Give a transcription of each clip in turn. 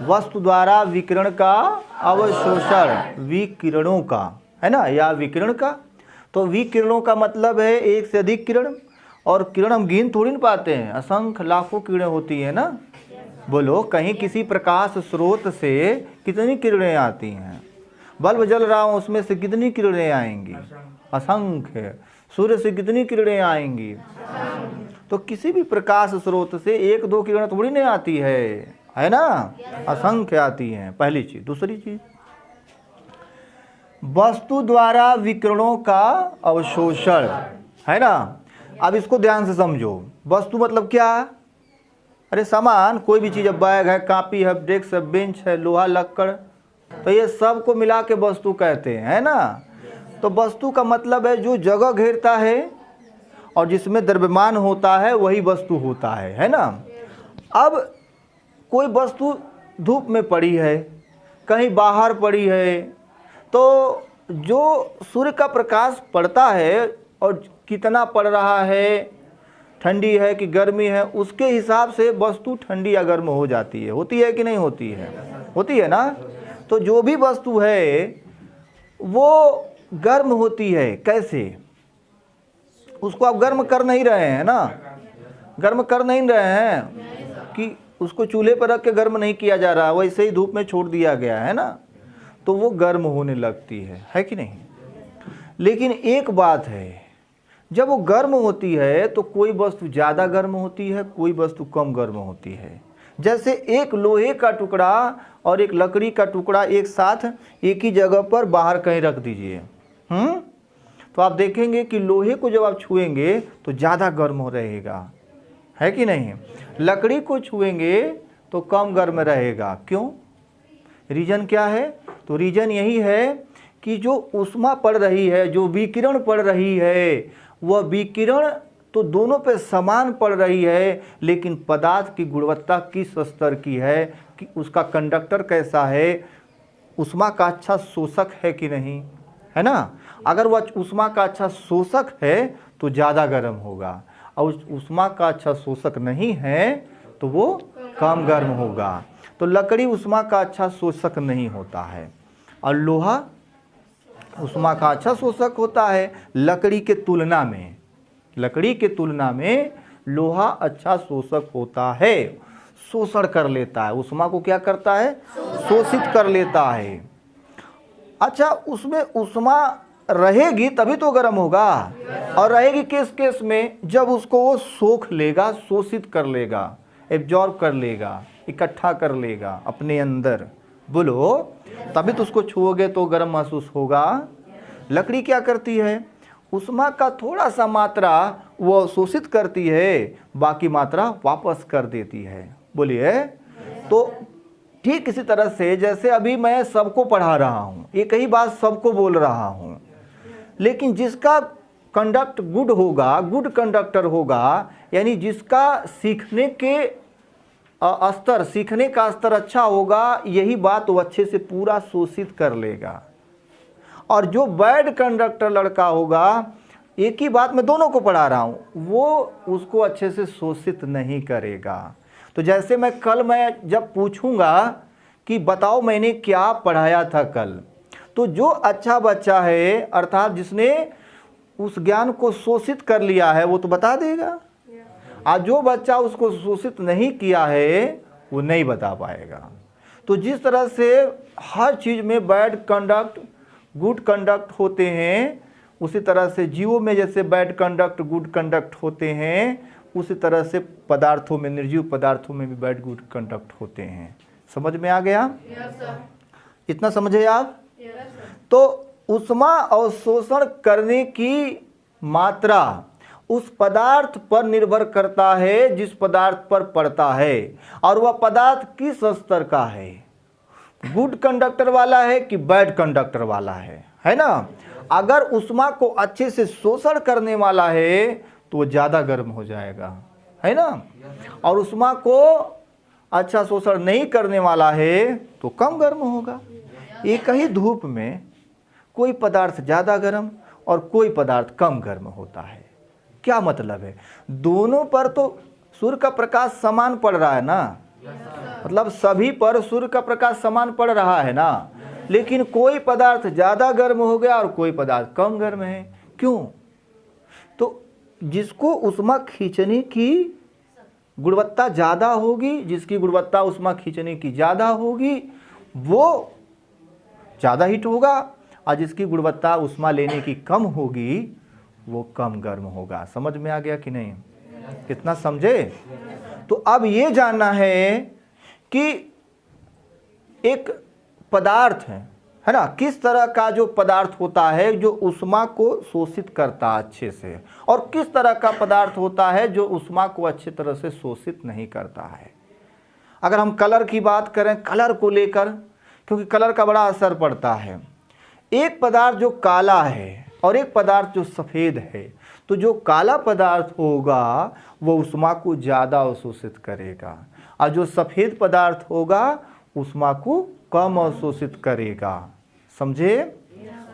वस्तु द्वारा विकिरण का अवशोषण, विकिरणों का, है ना, या विकिरण का। तो विकिरणों का मतलब है एक से अधिक किरण, और किरण हम गिन थोड़ी ना पाते हैं, असंख्य लाखों किरणें होती है ना। बोलो, कहीं किसी प्रकाश स्रोत से कितनी किरणें आती हैं? बल्ब जल रहा हूँ उसमें से कितनी किरणें आएंगी? असंख्य। सूर्य से कितनी किरणें आएंगी? तो किसी भी प्रकाश स्रोत से एक दो किरण थोड़ी नहीं आती है ना, असंख्य आती हैं, पहली चीज। दूसरी चीज, वस्तु द्वारा विकिरणों का अवशोषण, है ना। अब इसको ध्यान से समझो। वस्तु मतलब क्या? अरे सामान, कोई भी चीज, बैग है, कॉपी है, डेस्क है, बेंच है, लोहा, लक्कड़, तो ये सब को मिला के वस्तु कहते हैं, है ना। तो वस्तु का मतलब है जो जगह घेरता है और जिसमें द्रव्यमान होता है वही वस्तु होता है ना। अब कोई वस्तु धूप में पड़ी है, कहीं बाहर पड़ी है, तो जो सूर्य का प्रकाश पड़ता है और कितना पड़ रहा है, ठंडी है कि गर्मी है, उसके हिसाब से वस्तु ठंडी या गर्म हो जाती है। होती है कि नहीं होती है? होती है ना। तो जो भी वस्तु है वो गर्म होती है। कैसे? उसको आप गर्म कर नहीं रहे हैं ना, गर्म कर नहीं रहे हैं कि उसको चूल्हे पर रख के गर्म नहीं किया जा रहा, वैसे ही धूप में छोड़ दिया गया है ना, तो वो गर्म होने लगती है कि नहीं। लेकिन एक बात है, जब वो गर्म होती है तो कोई वस्तु ज़्यादा गर्म होती है, कोई वस्तु कम गर्म होती है। जैसे एक लोहे का टुकड़ा और एक लकड़ी का टुकड़ा एक साथ एक ही जगह पर बाहर कहीं रख दीजिए, तो आप देखेंगे कि लोहे को जब आप छुएंगे तो ज़्यादा गर्म हो रहेगा, है कि नहीं। लकड़ी को छुएंगे तो कम गर्म रहेगा। क्यों? रीजन क्या है? तो रीजन यही है कि जो ऊष्मा पड़ रही है, जो विकिरण पड़ रही है, वह विकिरण तो दोनों पे समान पड़ रही है, लेकिन पदार्थ की गुणवत्ता किस स्तर की है, कि उसका कंडक्टर कैसा है, ऊष्मा का अच्छा शोषक है कि नहीं, है ना। अगर वह ऊष्मा का अच्छा शोषक है तो ज़्यादा गर्म होगा, और ऊष्मा का अच्छा शोषक नहीं है तो वो कम गर्म होगा। तो लकड़ी ऊष्मा का अच्छा शोषक नहीं होता है, और लोहा ऊष्मा का अच्छा शोषक होता है। लकड़ी के तुलना में लोहा अच्छा शोषक होता है, शोषण कर लेता है, ऊष्मा को क्या करता है? शोषित कर लेता है। अच्छा, उसमें ऊष्मा रहेगी तभी तो गर्म होगा, और रहेगी किस केस में? जब उसको वो सोख लेगा, शोषित कर लेगा, एब्जॉर्ब कर लेगा, इकट्ठा कर लेगा अपने अंदर। बोलो, तभी तो उसको छुओगे तो गर्म महसूस होगा। लकड़ी क्या करती है? ऊष्मा का थोड़ा सा मात्रा वो शोषित करती है, बाकी मात्रा वापस कर देती है। बोलिए। तो ठीक इसी तरह से जैसे अभी मैं सबको पढ़ा रहा हूँ, एक ही बात सबको बोल रहा हूँ, लेकिन जिसका कंडक्ट गुड होगा, गुड कंडक्टर होगा, यानी जिसका सीखने का स्तर अच्छा होगा, यही बात वो अच्छे से पूरा शोषित कर लेगा। और जो बैड कंडक्टर लड़का होगा, एक ही बात मैं दोनों को पढ़ा रहा हूँ, वो उसको अच्छे से शोषित नहीं करेगा। तो जैसे मैं जब पूछूंगा कि बताओ मैंने क्या पढ़ाया था कल, तो जो अच्छा बच्चा है, अर्थात जिसने उस ज्ञान को शोषित कर लिया है, वो तो बता देगा। आज जो बच्चा उसको शोषित नहीं किया है वो नहीं बता पाएगा। तो जिस तरह से हर चीज़ में बैड कंडक्ट गुड कंडक्ट होते हैं, उसी तरह से जीवों में जैसे बैड कंडक्ट गुड कंडक्ट होते हैं, उसी तरह से पदार्थों में, निर्जीव पदार्थों में भी बैड गुड कंडक्ट होते हैं। समझ में आ गया? इतना समझे आप? तो ऊष्मा अवशोषण करने की मात्रा उस पदार्थ पर निर्भर करता है जिस पदार्थ पर पड़ता है, और वह पदार्थ किस स्तर का है, गुड कंडक्टर वाला है कि बैड कंडक्टर वाला है ना। अगर ऊष्मा को अच्छे से शोषण करने वाला है तो वो ज़्यादा गर्म हो जाएगा, है ना, और ऊष्मा को अच्छा शोषण नहीं करने वाला है तो कम गर्म होगा। एक ही धूप में कोई पदार्थ ज़्यादा गर्म और कोई पदार्थ कम गर्म होता है। क्या मतलब है? दोनों पर तो सूर्य का प्रकाश समान पड़ रहा है ना, मतलब सभी पर सूर्य का प्रकाश समान पड़ रहा है ना, लेकिन कोई पदार्थ ज़्यादा गर्म हो गया और कोई पदार्थ कम गर्म है। क्यों? तो जिसको ऊष्मा खींचने की गुणवत्ता ज़्यादा होगी, जिसकी गुणवत्ता ऊष्मा खींचने की ज़्यादा होगी वो ज़्यादा हीट होगा, और जिसकी गुणवत्ता ऊष्मा लेने की कम होगी वो कम गर्म होगा। समझ में आ गया कि नहीं? कितना समझे? तो अब ये जानना है कि एक पदार्थ है ना, किस तरह का जो पदार्थ होता है जो ऊष्मा को शोषित करता है अच्छे से, और किस तरह का पदार्थ होता है जो ऊष्मा को अच्छी तरह से शोषित नहीं करता है। अगर हम कलर की बात करें, कलर को लेकर, क्योंकि कलर का बड़ा असर पड़ता है। एक पदार्थ जो काला है और एक पदार्थ जो सफ़ेद है, तो जो काला पदार्थ होगा वो ऊष्मा को ज़्यादा अवशोषित करेगा, और जो सफ़ेद पदार्थ होगा ऊष्मा को कम अवशोषित करेगा। समझे?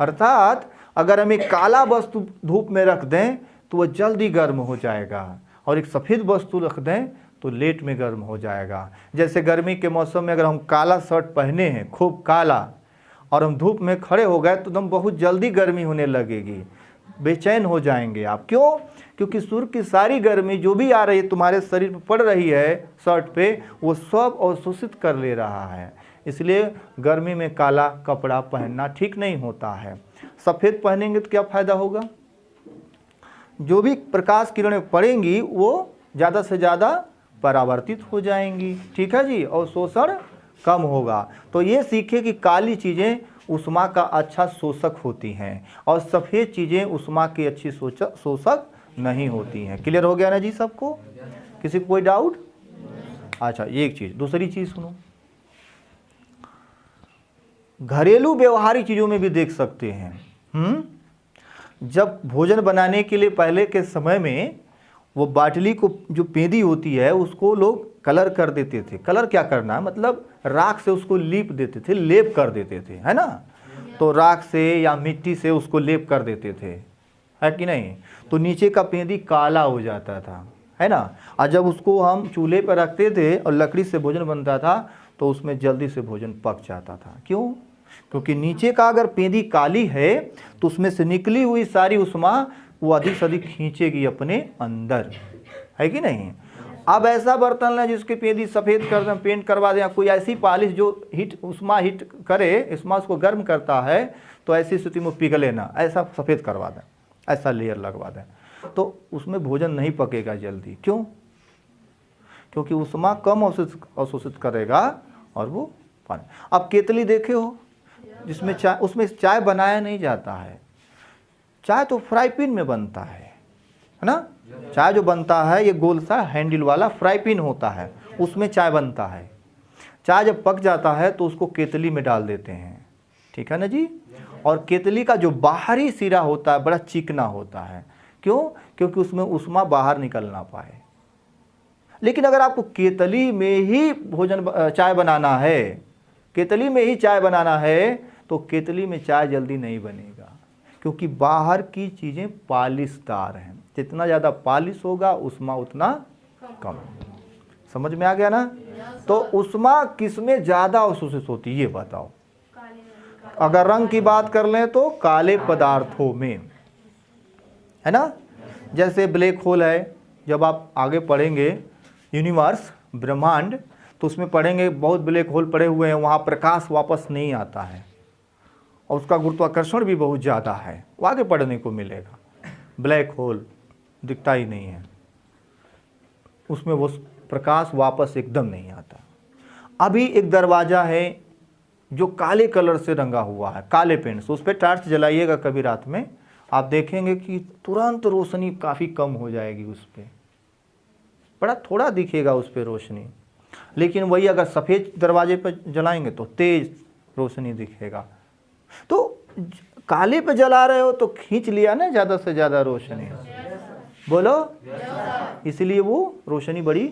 अर्थात अगर हम एक काला वस्तु धूप में रख दें तो वह जल्दी गर्म हो जाएगा, और एक सफ़ेद वस्तु रख दें तो लेट में गर्म हो जाएगा। जैसे गर्मी के मौसम में अगर हम काला शर्ट पहने हैं, खूब काला, और हम धूप में खड़े हो गए तो एकदम बहुत जल्दी गर्मी होने लगेगी, बेचैन हो जाएंगे आप। क्यों? क्योंकि सूर्य की सारी गर्मी जो भी आ रही है तुम्हारे शरीर पर पड़ रही है शर्ट पे, वो सब अवशोषित कर ले रहा है। इसलिए गर्मी में काला कपड़ा पहनना ठीक नहीं होता है। सफ़ेद पहनेंगे तो क्या फ़ायदा होगा? जो भी प्रकाश किरणें पड़ेंगी वो ज़्यादा से ज़्यादा परावर्तित हो जाएंगी। ठीक है जी, और शोषण कम होगा। तो ये सीखे कि काली चीज़ें ऊष्मा का अच्छा शोषक होती हैं, और सफ़ेद चीज़ें ऊष्मा की अच्छी शोषक नहीं होती हैं। क्लियर हो गया ना जी सबको? किसी को कोई डाउट? अच्छा, ये एक चीज़। दूसरी चीज़ सुनो, घरेलू व्यवहारिक चीज़ों में भी देख सकते हैं। जब भोजन बनाने के लिए पहले के समय में वो बाटली को जो पेंदी होती है उसको लोग कलर कर देते थे। कलर क्या करना है, मतलब राख से उसको लीप देते थे, लेप कर देते थे, है ना। तो राख से या मिट्टी से उसको लेप कर देते थे, है कि नहीं। तो नीचे का पेंदी काला हो जाता था, है ना। और जब उसको हम चूल्हे पर रखते थे और लकड़ी से भोजन बनता था तो उसमें जल्दी से भोजन पक जाता था। क्यों? क्योंकि नीचे का अगर पेंदी काली है तो उसमें से निकली हुई सारी ऊष्मा वो अधिक से अधिक खींचेगी अपने अंदर, है कि नहीं। अब ऐसा बर्तन है जिसकी पेंदी सफ़ेद कर दें, पेंट करवा दें, या कोई ऐसी पॉलिश जो ऊष्मा हीट करे, ऊष्मा उसको गर्म करता है, तो ऐसी स्थिति में पिघले ना, ऐसा सफ़ेद करवा दें, ऐसा लेयर लगवा दें, तो उसमें भोजन नहीं पकेगा जल्दी। क्यों? क्योंकि ऊष्मा कम अवशोषित करेगा और वो पानी। अब केतली देखे हो जिसमें चाय, उसमें चाय बनाया नहीं जाता है। चाय तो फ्राई पैन में बनता है ना। चाय जो बनता है ये गोल सा हैंडल वाला फ्राई पैन होता है, उसमें चाय बनता है। चाय जब पक जाता है तो उसको केतली में डाल देते हैं, ठीक है ना जी। और केतली का जो बाहरी सिरा होता है बड़ा चिकना होता है। क्यों? क्योंकि उसमें ऊष्मा बाहर निकल ना पाए। लेकिन अगर आपको केतली में ही चाय बनाना है, केतली में ही चाय बनाना है, तो केतली में चाय जल्दी नहीं बनेगा, क्योंकि बाहर की चीज़ें पालिशदार हैं। जितना ज़्यादा पालिश होगा ऊष्मा उतना कम। समझ में आ गया ना। तो ऊष्मा किस में ज़्यादा अवशोषित होती है ये बताओ। अगर रंग की बात कर लें तो काले पदार्थों में, है ना। जैसे ब्लैक होल है, जब आप आगे पढ़ेंगे यूनिवर्स, ब्रह्मांड, तो उसमें पढ़ेंगे बहुत ब्लैक होल पड़े हुए हैं, वहाँ प्रकाश वापस नहीं आता है और उसका गुरुत्वाकर्षण भी बहुत ज़्यादा है। वो आगे पढ़ने को मिलेगा। ब्लैक होल दिखता ही नहीं है, उसमें वो प्रकाश वापस एकदम नहीं आता। अभी एक दरवाज़ा है जो काले कलर से रंगा हुआ है, काले पेंट से। उस पर टार्च जलाइएगा कभी रात में, आप देखेंगे कि तुरंत रोशनी काफ़ी कम हो जाएगी उस पर, बड़ा थोड़ा दिखेगा उस पर रोशनी। लेकिन वही अगर सफ़ेद दरवाजे पर जलाएंगे तो तेज रोशनी दिखेगा। तो काले पे जला रहे हो तो खींच लिया ना ज़्यादा से ज़्यादा रोशनी, बोलो, इसलिए वो रोशनी बड़ी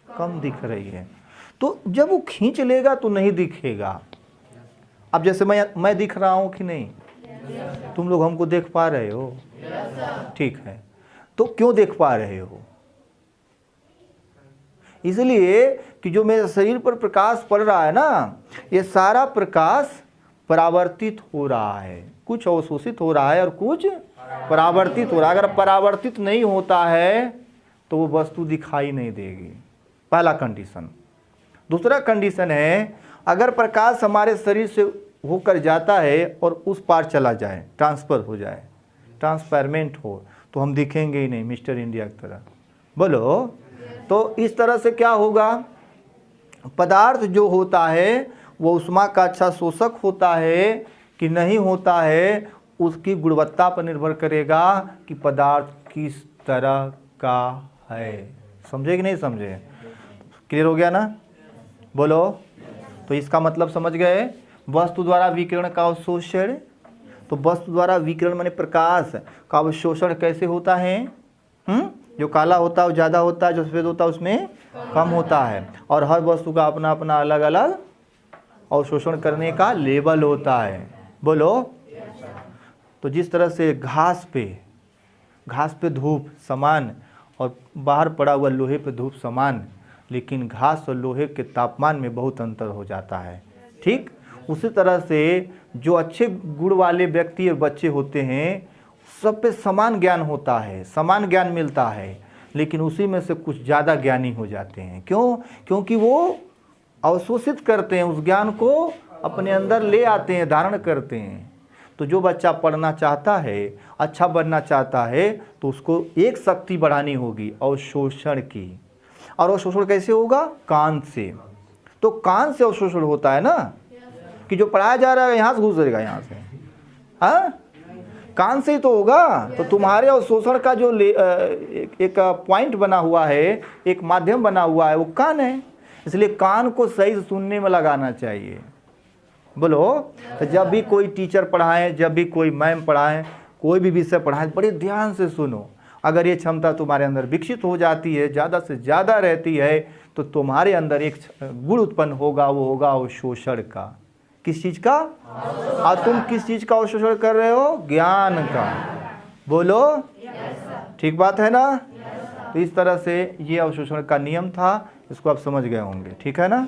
कम दिख रही है। तो जब वो खींच लेगा तो नहीं दिखेगा। अब जैसे मैं दिख रहा हूँ कि नहीं, तुम लोग हमको देख पा रहे हो, ठीक है। तो क्यों देख पा रहे हो? इसलिए कि जो मेरे शरीर पर प्रकाश पड़ रहा है ना, ये सारा प्रकाश परावर्तित हो रहा है, कुछ अवशोषित हो रहा है और कुछ परावर्तित हो रहा है। अगर परावर्तित नहीं होता है तो वो वस्तु दिखाई नहीं देगी, पहला कंडीशन। दूसरा कंडीशन है, अगर प्रकाश हमारे शरीर से होकर जाता है और उस पार चला जाए, ट्रांसफर हो जाए, ट्रांसपेरेंट हो, तो हम दिखेंगे ही नहीं मिस्टर इंडिया की तरह। बोलो, तो इस तरह से क्या होगा, पदार्थ जो होता है वो ऊष्मा का अच्छा शोषक होता है कि नहीं होता है, उसकी गुणवत्ता पर निर्भर करेगा कि पदार्थ किस तरह का है। समझे कि नहीं समझे? क्लियर हो गया ना? बोलो, तो इसका मतलब समझ गए, वस्तु द्वारा विकिरण का अवशोषण। तो वस्तु द्वारा विकिरण माने प्रकाश का अवशोषण कैसे होता है? जो काला होता है वो ज़्यादा होता है, जो सफ़ेद होता है उसमें कम होता है। और हर वस्तु का अपना अपना अलग अलग अवशोषण करने का लेवल होता है। बोलो, तो जिस तरह से घास पे धूप समान और बाहर पड़ा हुआ लोहे पे धूप समान, लेकिन घास और लोहे के तापमान में बहुत अंतर हो जाता है। ठीक उसी तरह से जो अच्छे गुण वाले व्यक्ति और बच्चे होते हैं, सब पे समान ज्ञान होता है, समान ज्ञान मिलता है, लेकिन उसी में से कुछ ज़्यादा ज्ञानी हो जाते हैं। क्यों? क्योंकि वो अवशोषित करते हैं, उस ज्ञान को अपने अंदर ले आते हैं, धारण करते हैं। तो जो बच्चा पढ़ना चाहता है, अच्छा बनना चाहता है, तो उसको एक शक्ति बढ़ानी होगी, अवशोषण की। और अवशोषण कैसे होगा? कान से। तो कान से अवशोषण होता है ना, कि जो पढ़ाया जा रहा है यहाँ से घुसेगा, यहाँ से, हाँ, कान से ही तो होगा। तो तुम्हारे अवशोषण का जो एक पॉइंट बना हुआ है, एक माध्यम बना हुआ है, वो कान है। इसलिए कान को सही से सुनने में लगाना चाहिए। बोलो, तो जब भी कोई टीचर पढ़ाएं, जब भी कोई मैम पढ़ाएं, कोई भी विषय पढ़ाएं, बड़े ध्यान से सुनो। अगर ये क्षमता तुम्हारे अंदर विकसित हो जाती है, ज़्यादा से ज़्यादा रहती है, तो तुम्हारे अंदर एक गुण उत्पन्न होगा, वो होगा अवशोषण का। किस चीज़ का? और तुम किस चीज़ का अवशोषण कर रहे हो? ज्ञान का। बोलो, ठीक बात है ना? तो इस तरह से ये अवशोषण का नियम था, इसको आप समझ गए होंगे। ठीक है ना?